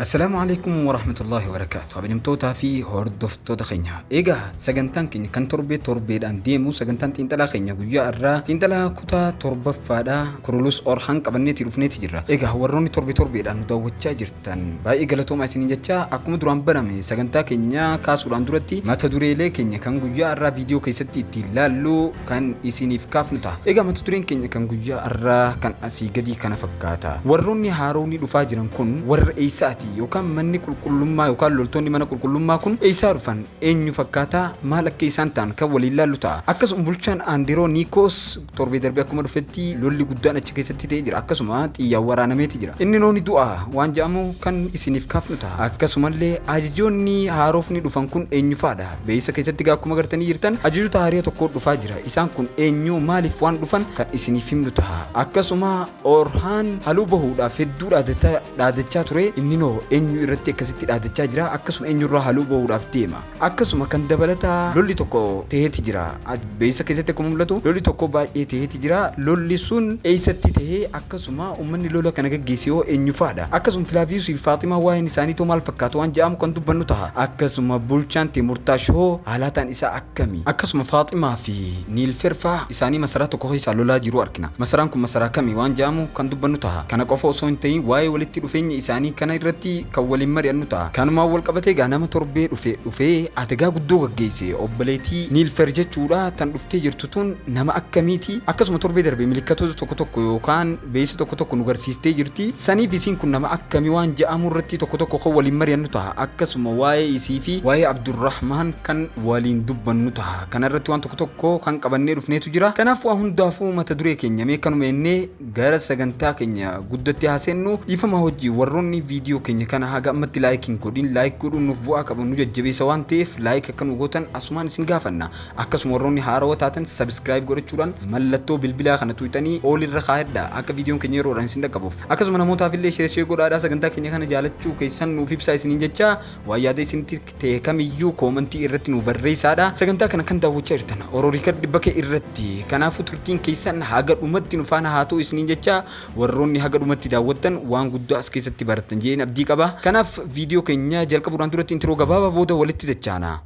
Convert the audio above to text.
السلام عليكم ورحمة الله وبركاته. قبل في هردفتوتا خينيا إيجا سجنتان كني كان تربي دان ديمو سجنتان تنتلا خينيا جوجا الرا تنتلا كوتا تربة فادا كرولوس أورهان قبلني رفنتي جرا إيجا وروني تربي دان دوّتشا جرتان باي إيجا لتوم عسين جتشا أكمل درام برامي سجنتا كنيا كاسولان درتي ما تدوري لي كنيا كان جوجا الرا فيديو كيستي تلالو كان يسيني في كافنتا إيجا ما تدورين كنيا كان جوجا الرا كان أسي جدي كان فكاتا وروني هاروني دفاجرن كن ور إيساتي yookaan manni qulqullummaa yookaan loltoonni mana qulqullummaa kun eessaa dhufan eenyu fakkaata maal akka isaan ta'an kan waliin ilaallu ta'a. Akkasuma bulchaan Andiroo Niikoos torbee darbee akkuma dhufetti lolli guddaan achi keessatti ta'ee jira. Akkasuma xiyyaan waraanameeti jira. Inni nooni du'a waan jedhamu kan isiniif kaafnu ta'a. Akkasumallee ajajoonni haarofni dhufan kun eenyu faadha. Beeysa keessatti akkuma gartanii jirtan ajajoota haaraa tokko dhufaa jira. Isaan kun eenyu maaliif waan dhufan kan isiniif himnu ta'a. Akkasuma Orhaan haluu bahuudhaaf hedduu dhaadachaa ture inni noo eenyu irratti akkasitti dhaadachaa jira akkasuma eenyurraa haluu bahuudhaaf deema akkasuma kan dabalata lolli tokko ta'eeti jira beeysa keessatti akkuma mul'atu lolli tokko baay'ee ta'eeti jira lolli sun eessatti ta'ee akkasuma uummanni lola kana gaggeessee eenyu faadha akkasuma Filaavius fi Faaximaa waa'een isaanii too maal fakkaatu waan jedhamu kan dubbannu ta'a akkasuma bulchaan Timurtaashoo haalaataan isaa akkami akkasuma Faaximaa fi Niilferfaa isaanii masaraa tokko keessa lolaa jiru argina masaraan kun masaraa kami waan jedhamu kan dubbannu ta'a kana qofa osoo hin ta'in waa'ee walitti dhufeenya isaanii kana irratti kan waliin mari'annu ta'a. Kanuma wal qabatee nama torbee dhufee atigaa guddoo gaggeesse obboleetii Niilfer jechuudha tan dhuftee jirtu tun nama akkamiiti akkasuma torbee darbee milikkatoota tokko yookaan beeysa tokko nu garsiistee jirti saniif isiin kun nama akkamii waan jedhamu irratti tokko kan waliin mari'annu ta'a akkasuma waa'ee isii fi waa'ee Abdurrahmaan kan waliin dubbannu ta'a kanarratti waan tokko kan qabannee dhufneetu jira kanaaf waa hundaafuu mata duree keenya mee kanuma ennee gara sagantaa keenya guddatti haasennu ifama hojii warroonni viidiyoo keenya kana haga ammatti laayikiin godhin laayik godhuun nuuf bu'aa qabu nu jajjabeessa waan ta'eef laayik akka nu gootan asumaan isin gaafanna akkasuma warroonni haarawaa taatan sabskiraayib godhachuudhaan mallattoo bilbilaa kana tuutanii ol irra kaa'adha akka viidiyoon keenya yeroodhaan isin dhaqqabuuf akkasuma namootaaf illee sheer godhaadhaa sagantaa keenya kana jaalachuu keessan nuuf ibsaa isiniin jecha waa yaada isinitti ta'e kamiyyuu koomentii irratti nu barreessaadha sagantaa kana kan daawwachaa jirtan Orooriikar Dibbakee irratti kanaafuu turtiin keessan haga dhumatti nu faana haa ta'u isiniin jecha warroonni haga dhumatti daawwattan waan guddaa as keessatti baratan jeen abdii qaba kanaaf viidiyoo keenya jalqabuudhaan duratti intiroo gabaabaa booda walitti dachaana.